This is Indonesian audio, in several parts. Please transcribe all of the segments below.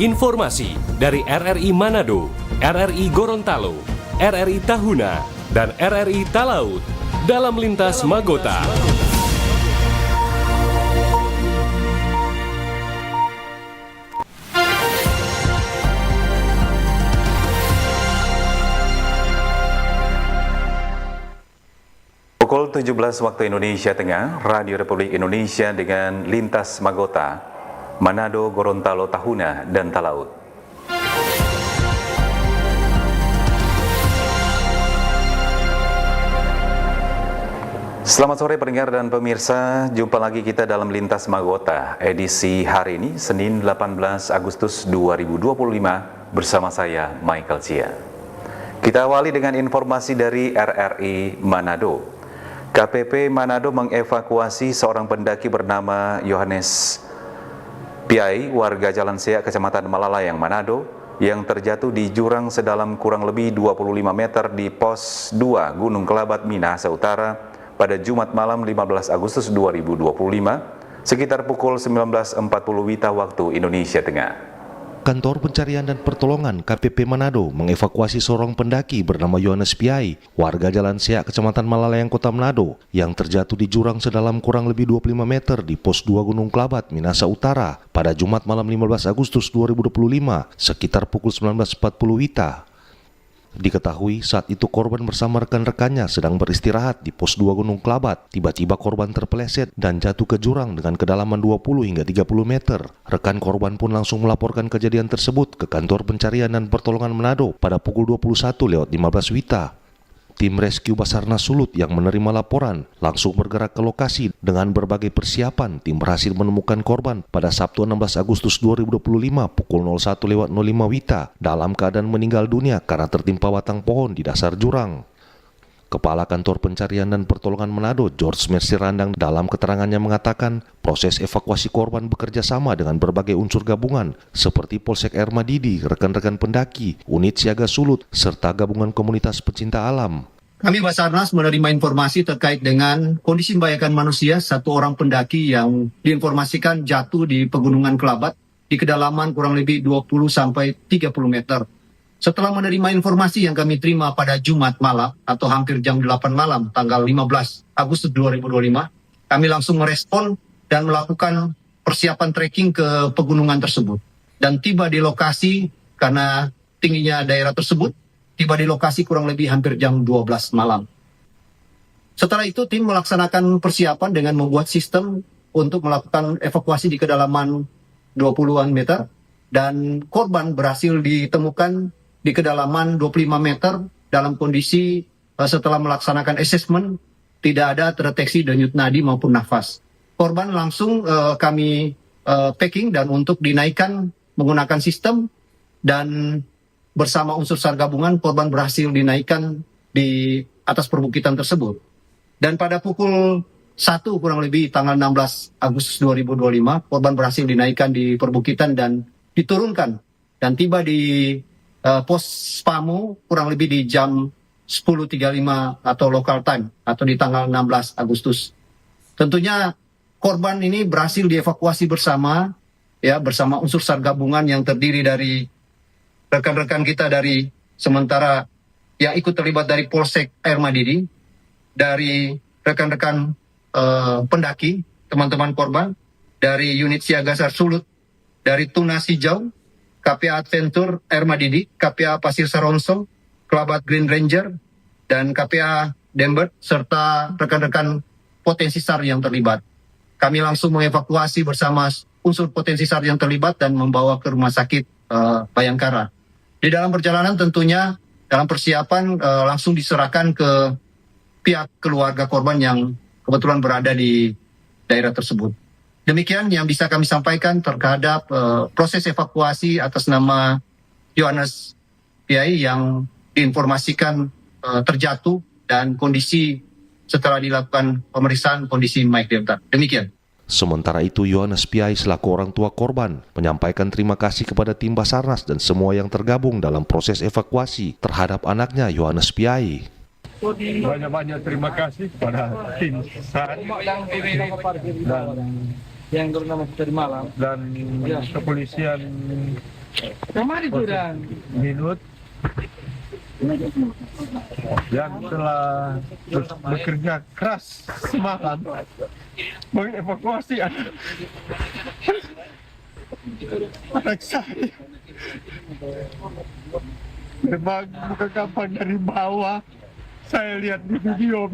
Informasi dari RRI Manado, RRI Gorontalo, RRI Tahuna, dan RRI Talaut dalam Lintas Magota. Pukul 17 waktu Indonesia Tengah, Radio Republik Indonesia dengan Lintas Magota, Manado, Gorontalo, Tahuna, dan Talaut. Selamat sore pendengar dan pemirsa, jumpa lagi kita dalam Lintas Magota, edisi hari ini, Senin 18 Agustus 2025, bersama saya, Michael Chia. Kita awali dengan informasi dari RRI Manado. KPP Manado mengevakuasi seorang pendaki bernama Yohanes Piai, warga Jalan Seak, Kecamatan Malalayang, Manado, yang terjatuh di jurang sedalam kurang lebih 25 meter di Pos 2 Gunung Kelabat, Minahasa Utara pada Jumat malam 15 Agustus 2025 sekitar pukul 19.40 WITA waktu Indonesia Tengah. Kantor Pencarian dan Pertolongan KPP Manado mengevakuasi seorang pendaki bernama Yohanes Piai, warga Jalan Seak, Kecamatan Malalayang, Kota Manado, yang terjatuh di jurang sedalam kurang lebih 25 meter di Pos 2 Gunung Kelabat, Minahasa Utara pada Jumat malam 15 Agustus 2025 sekitar pukul 19.40 WITA. Diketahui saat itu korban bersama rekan-rekannya sedang beristirahat di Pos 2 Gunung Kelabat. Tiba-tiba korban terpeleset dan jatuh ke jurang dengan kedalaman 20 hingga 30 meter. Rekan korban pun langsung melaporkan kejadian tersebut ke Kantor Pencarian dan Pertolongan Manado pada pukul 21.15 WITA. Tim rescue Basarnas Sulut yang menerima laporan langsung bergerak ke lokasi dengan berbagai persiapan. Tim berhasil menemukan korban pada Sabtu 16 Agustus 2025 pukul 01.05 WITA dalam keadaan meninggal dunia karena tertimpa batang pohon di dasar jurang. Kepala Kantor Pencarian dan Pertolongan Manado, George Mercy Randang, dalam keterangannya mengatakan proses evakuasi korban bekerja sama dengan berbagai unsur gabungan seperti Polsek Air Madidi, rekan-rekan pendaki, unit siaga Sulut, serta gabungan komunitas pecinta alam. Kami Basarnas menerima informasi terkait dengan kondisi membahayakan manusia satu orang pendaki yang diinformasikan jatuh di Pegunungan Kelabat di kedalaman kurang lebih 20 sampai 30 meter. Setelah menerima informasi yang kami terima pada Jumat malam atau hampir jam 8 malam tanggal 15 Agustus 2025, kami langsung merespon dan melakukan persiapan trekking ke pegunungan tersebut. Dan tiba di lokasi karena tingginya daerah tersebut, tiba di lokasi kurang lebih hampir jam 12 malam. Setelah itu tim melaksanakan persiapan dengan membuat sistem untuk melakukan evakuasi di kedalaman 20-an meter dan korban berhasil ditemukan di kedalaman 25 meter dalam kondisi setelah melaksanakan asesmen tidak ada terdeteksi denyut nadi maupun nafas. Korban langsung kami packing dan untuk dinaikkan menggunakan sistem dan bersama unsur SAR gabungan korban berhasil dinaikkan di atas perbukitan tersebut. Dan pada pukul 1 kurang lebih tanggal 16 Agustus 2025 korban berhasil dinaikkan di perbukitan dan diturunkan dan tiba di Pos Pamo kurang lebih di jam 10.35 atau local time atau di tanggal 16 Agustus. Tentunya korban ini berhasil dievakuasi bersama unsur SAR gabungan yang terdiri dari rekan-rekan kita dari sementara yang ikut terlibat dari Polsek Air Madidi, dari rekan-rekan pendaki, teman-teman korban, dari unit siaga SAR Sulut, dari Tunas Hijau, KPA Adventure Air Madidi, KPA Pasir Saronsong, Kelabat Green Ranger, dan KPA Dembert, serta rekan-rekan potensi SAR yang terlibat. Kami langsung mengevakuasi bersama unsur potensi SAR yang terlibat dan membawa ke rumah sakit Bayangkara. Di dalam perjalanan tentunya dalam persiapan langsung diserahkan ke pihak keluarga korban yang kebetulan berada di daerah tersebut. Demikian yang bisa kami sampaikan terhadap proses evakuasi atas nama Yohanes Piai yang diinformasikan terjatuh dan kondisi setelah dilakukan pemeriksaan kondisi Mike Delta. Demikian. Sementara itu, Yohanes Piai selaku orang tua korban menyampaikan terima kasih kepada tim Basarnas dan semua yang tergabung dalam proses evakuasi terhadap anaknya Yohanes Piai. Banyak-banyak terima kasih kepada tim SAR dan yang bernama tadi malam dan kepolisian Kemari kurang. Minut yang telah bekerja keras semalam mengevakuasi anak saya. Memang bukan gampang dari bawah. Saya lihat di video,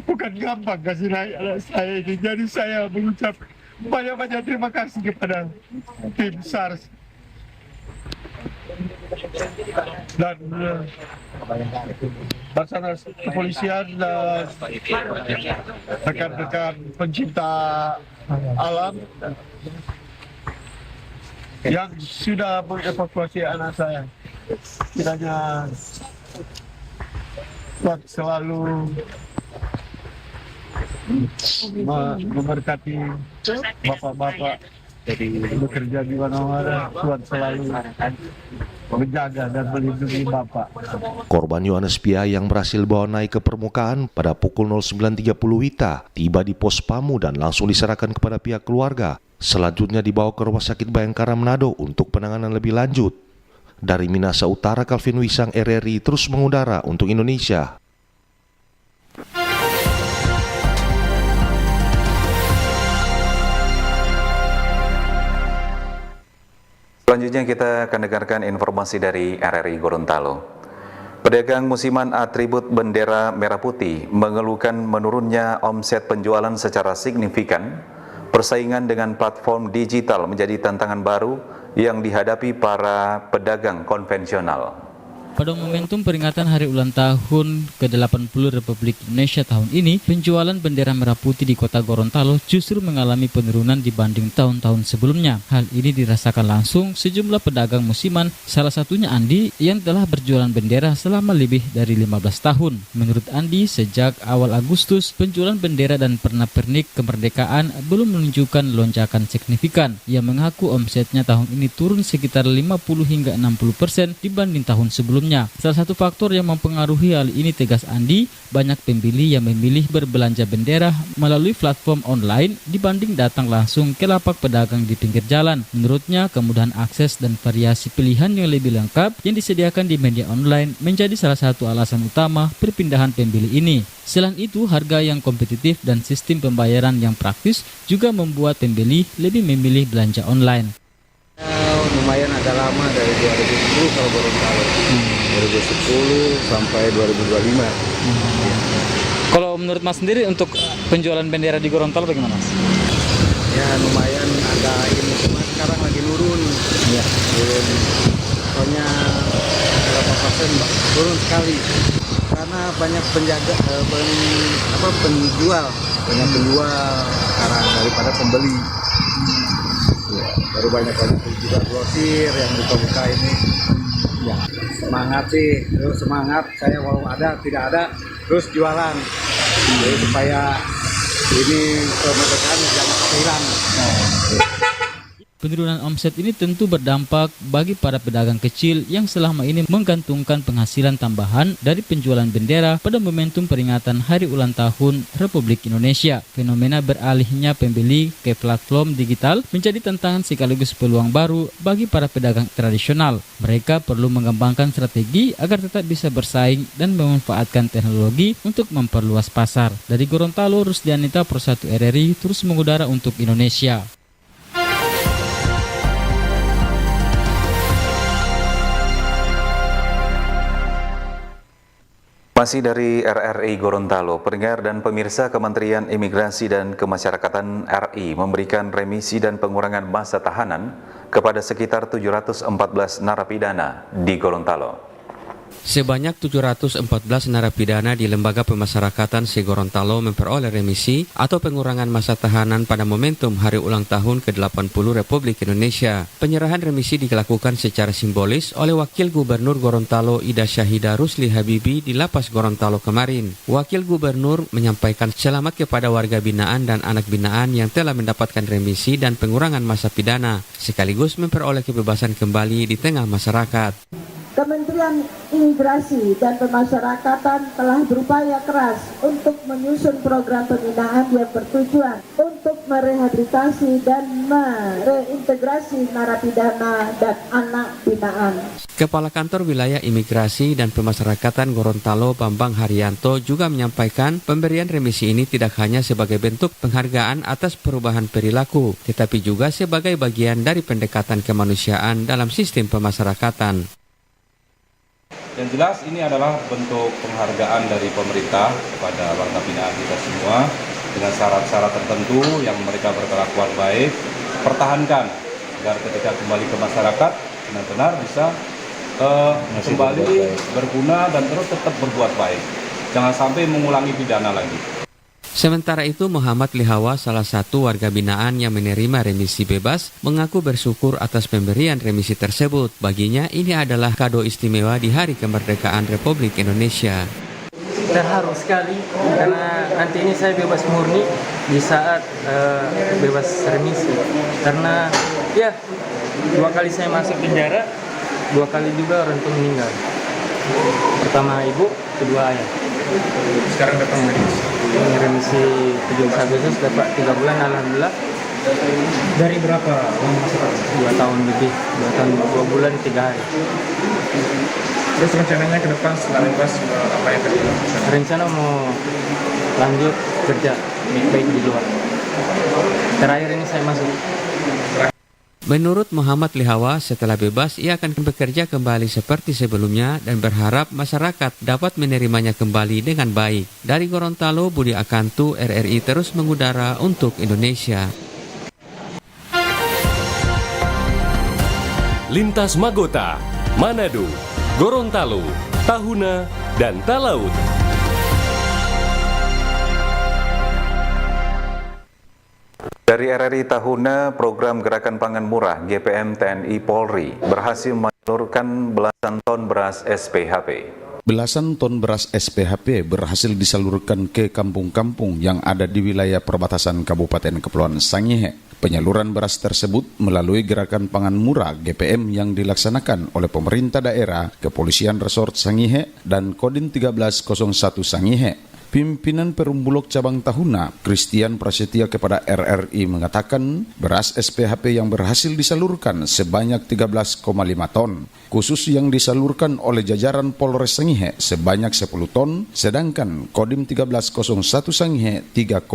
bukan gampang kasih naik anak saya ini. Jadi saya mengucap banyak-banyak terima kasih kepada tim SARS dan Basarnas kepolisian dan rekan-rekan pencinta alam yang sudah mengevakuasi anak saya. Kiranya Tuhan selalu memberkati bapak-bapak bekerja di mana-mana. Tuhan selalu menjaga dan melindungi bapak. Korban Yohanes Piai yang berhasil bawa naik ke permukaan pada pukul 09.30 WITA tiba di pos Pamu dan langsung diserahkan kepada pihak keluarga. Selanjutnya dibawa ke Rumah Sakit Bayangkara Manado untuk penanganan lebih lanjut. Dari Minahasa Utara, Calvin Wisang, RRI terus mengudara untuk Indonesia. Selanjutnya kita akan dengarkan informasi dari RRI Gorontalo. Pedagang musiman atribut bendera merah putih mengeluhkan menurunnya omset penjualan secara signifikan. Persaingan dengan platform digital menjadi tantangan baru yang dihadapi para pedagang konvensional. Pada momentum peringatan Hari Ulang Tahun ke-80 Republik Indonesia tahun ini, penjualan bendera merah putih di Kota Gorontalo justru mengalami penurunan dibanding tahun-tahun sebelumnya. Hal ini dirasakan langsung sejumlah pedagang musiman, salah satunya Andi yang telah berjualan bendera selama lebih dari 15 tahun. Menurut Andi, sejak awal Agustus, penjualan bendera dan pernak-pernik kemerdekaan belum menunjukkan lonjakan signifikan. Ia mengaku omsetnya tahun ini turun sekitar 50 hingga 60% dibanding tahun sebelumnya. Salah satu faktor yang mempengaruhi hal ini, tegas Andi, banyak pembeli yang memilih berbelanja bendera melalui platform online dibanding datang langsung ke lapak pedagang di pinggir jalan. Menurutnya, kemudahan akses dan variasi pilihan yang lebih lengkap yang disediakan di media online menjadi salah satu alasan utama perpindahan pembeli ini. Selain itu, harga yang kompetitif dan sistem pembayaran yang praktis juga membuat pembeli lebih memilih belanja online. Lumayan agak lama dari 2010 kalau Gorontalo, 2010 sampai 2025. Kalau menurut Mas sendiri untuk penjualan bendera di Gorontalo bagaimana? Ya lumayan agak ini, cuma sekarang lagi turun. Ya. Turun. Pokoknya berapa persen turun sekali. Karena banyak penjual, banyak penjual sekarang daripada pembeli. Ya, baru banyak juga grosir yang buka-buka ini. Ya, semangat sih, terus semangat saya walau ada tidak ada terus jualan. Jadi supaya ini kemerdekaan jangan hilang. Penurunan omset ini tentu berdampak bagi para pedagang kecil yang selama ini menggantungkan penghasilan tambahan dari penjualan bendera pada momentum peringatan Hari Ulang Tahun Republik Indonesia. Fenomena beralihnya pembeli ke platform digital menjadi tantangan sekaligus peluang baru bagi para pedagang tradisional. Mereka perlu mengembangkan strategi agar tetap bisa bersaing dan memanfaatkan teknologi untuk memperluas pasar. Dari Gorontalo, Rusdianita, Pro 1 RRI terus mengudara untuk Indonesia. Masih dari RRI Gorontalo, pendengar dan pemirsa, Kementerian Imigrasi dan Kemasyarakatan RI memberikan remisi dan pengurangan masa tahanan kepada sekitar 714 narapidana di Gorontalo. Sebanyak 714 narapidana di Lembaga Pemasyarakatan se-Gorontalo memperoleh remisi atau pengurangan masa tahanan pada momentum Hari Ulang Tahun ke-80 Republik Indonesia. Penyerahan remisi dilakukan secara simbolis oleh Wakil Gubernur Gorontalo Ida Syahida Rusli Habibi di Lapas Gorontalo kemarin. Wakil Gubernur menyampaikan selamat kepada warga binaan dan anak binaan yang telah mendapatkan remisi dan pengurangan masa pidana, sekaligus memperoleh kebebasan kembali di tengah masyarakat. Kementerian Imigrasi dan Pemasyarakatan telah berupaya keras untuk menyusun program pembinaan yang bertujuan untuk merehabilitasi dan mereintegrasi narapidana dan anak binaan. Kepala Kantor Wilayah Imigrasi dan Pemasyarakatan Gorontalo Bambang Haryanto juga menyampaikan pemberian remisi ini tidak hanya sebagai bentuk penghargaan atas perubahan perilaku, tetapi juga sebagai bagian dari pendekatan kemanusiaan dalam sistem pemasyarakatan. Yang jelas ini adalah bentuk penghargaan dari pemerintah kepada warga binaan kita semua dengan syarat-syarat tertentu yang mereka berkelakuan baik, pertahankan agar ketika kembali ke masyarakat benar-benar bisa kembali berguna dan terus tetap berbuat baik. Jangan sampai mengulangi pidana lagi. Sementara itu, Muhammad Lihawa, salah satu warga binaan yang menerima remisi bebas, mengaku bersyukur atas pemberian remisi tersebut. Baginya, ini adalah kado istimewa di Hari Kemerdekaan Republik Indonesia. Terharu sekali karena nanti ini saya bebas murni di saat bebas remisi. Karena ya 2 kali saya masuk penjara, 2 kali juga orang tua meninggal. Pertama ibu, kedua ayah. Sekarang dapat remisi 17 Agustus dapat 3 bulan alhamdulillah. Dari berapa lama masyarakat? 2 tahun lebih, 2 tahun 2 bulan 3 hari. Terus rencananya ke depan setelah bebas apa yang akan dilakukan? Rencana mau lanjut kerja baik di luar. Terakhir ini saya masuk. Menurut Muhammad Lihawa, setelah bebas ia akan bekerja kembali seperti sebelumnya dan berharap masyarakat dapat menerimanya kembali dengan baik. Dari Gorontalo, Budi Akantu, RRI terus mengudara untuk Indonesia. Lintas Magota, Manado, Gorontalo, Tahuna, dan Talaut. Dari RRI Tahuna, program Gerakan Pangan Murah GPM TNI Polri berhasil menyalurkan belasan ton beras SPHP. Belasan ton beras SPHP berhasil disalurkan ke kampung-kampung yang ada di wilayah perbatasan Kabupaten Kepulauan Sangihe. Penyaluran beras tersebut melalui Gerakan Pangan Murah GPM yang dilaksanakan oleh pemerintah daerah, Kepolisian Resort Sangihe, dan Kodim 1301 Sangihe. Pimpinan Perum Bulog Cabang Tahuna, Christian Prasetya kepada RRI mengatakan beras SPHP yang berhasil disalurkan sebanyak 13,5 ton, khusus yang disalurkan oleh jajaran Polres Sangihe sebanyak 10 ton, sedangkan Kodim 1301 Sangihe 3,5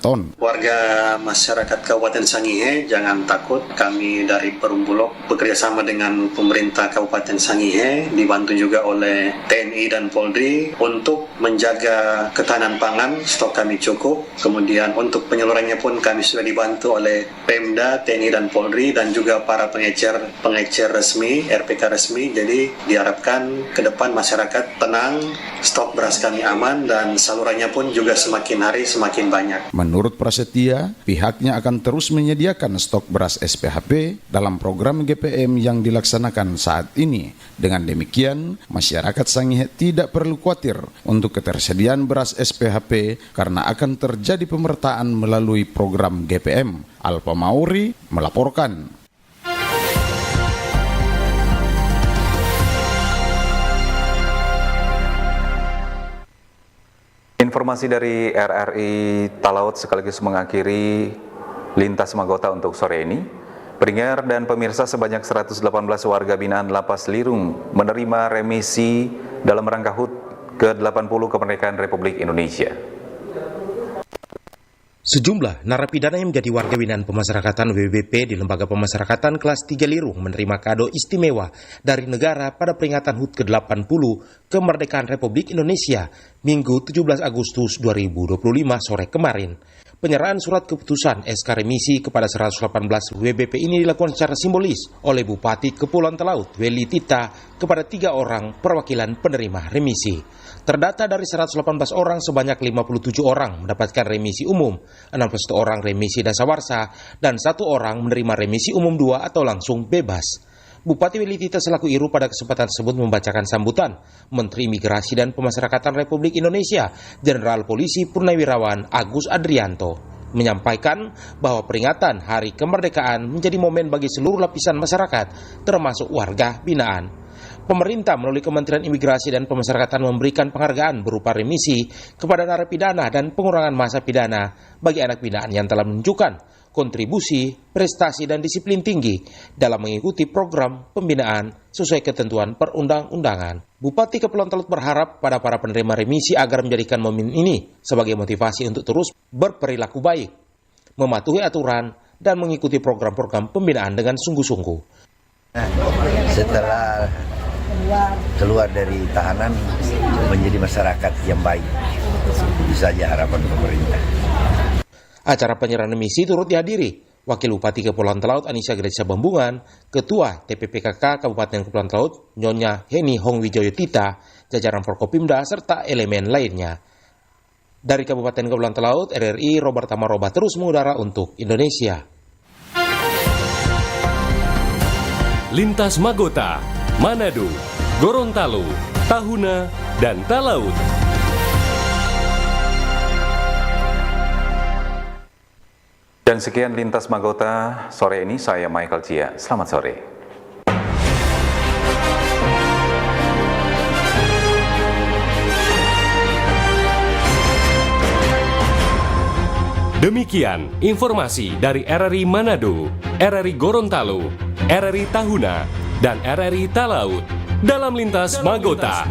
ton. Warga masyarakat Kabupaten Sangihe jangan takut, kami dari Perum Bulog bekerjasama dengan pemerintah Kabupaten Sangihe, dibantu juga oleh TNI dan Polri untuk menjaga ketahanan pangan, stok kami cukup. Kemudian untuk penyalurannya pun kami sudah dibantu oleh Pemda, TNI dan Polri dan juga para pengecer resmi, RPK resmi. Jadi diharapkan ke depan masyarakat tenang, stok beras kami aman dan salurannya pun juga semakin hari semakin banyak. Menurut Prasetya, pihaknya akan terus menyediakan stok beras SPHP dalam program GPM yang dilaksanakan saat ini. Dengan demikian, masyarakat Sangihe tidak perlu khawatir untuk ketersediaan beras SPHP karena akan terjadi pemertaan melalui program GPM. Alfa Mauri melaporkan. Informasi dari RRI Talaut sekaligus mengakhiri Lintas Magota untuk sore ini. Pendengar dan pemirsa, sebanyak 118 warga binaan Lapas Lirung menerima remisi dalam rangka HUT ke-80 Kemerdekaan Republik Indonesia. Sejumlah narapidana yang menjadi warga binaan pemasyarakatan WBP di Lembaga Pemasyarakatan kelas 3 Lirung menerima kado istimewa dari negara pada peringatan HUT ke-80 Kemerdekaan Republik Indonesia Minggu 17 Agustus 2025 sore kemarin. Penyerahan surat keputusan SK remisi kepada 118 WBP ini dilakukan secara simbolis oleh Bupati Kepulauan Talaut, Weli Tita, kepada 3 orang perwakilan penerima remisi. Terdata dari 118 orang, sebanyak 57 orang mendapatkan remisi umum, 61 orang remisi dasawarsa, dan 1 orang menerima remisi umum 2 atau langsung bebas. Bupati Weli Tita selaku IRU pada kesempatan tersebut membacakan sambutan Menteri Imigrasi dan Pemasyarakatan Republik Indonesia, Jenderal Polisi Purnawirawan Agus Adrianto, menyampaikan bahwa peringatan Hari Kemerdekaan menjadi momen bagi seluruh lapisan masyarakat, termasuk warga binaan. Pemerintah melalui Kementerian Imigrasi dan Pemasyarakatan memberikan penghargaan berupa remisi kepada narapidana dan pengurangan masa pidana bagi anak binaan yang telah menunjukkan kontribusi, prestasi, dan disiplin tinggi dalam mengikuti program pembinaan sesuai ketentuan perundang-undangan. Bupati Kepulauan Talaut berharap pada para penerima remisi agar menjadikan momen ini sebagai motivasi untuk terus berperilaku baik, mematuhi aturan, dan mengikuti program-program pembinaan dengan sungguh-sungguh. Setelah keluar dari tahanan menjadi masyarakat yang baik, itu saja harapan pemerintah. Acara penyerahan remisi turut dihadiri Wakil Bupati Kepulauan Talaut Anissa Gracia Bambungan, Ketua TPPKK Kabupaten Kepulauan Talaut Nyonya Heni Hongwijoyo Tita, jajaran Forkopimda, serta elemen lainnya. Dari Kabupaten Kepulauan Talaut, RRI Robert Tamaroba terus mengudara untuk Indonesia. Lintas Magota, Manado, Gorontalo, Tahuna, dan Talaut. Dan sekian Lintas Magota sore ini, saya Michael Cia. Selamat sore. Demikian informasi dari RRI Manado, RRI Gorontalo, RRI Tahuna, dan RRI Talaut dalam Lintas Magota.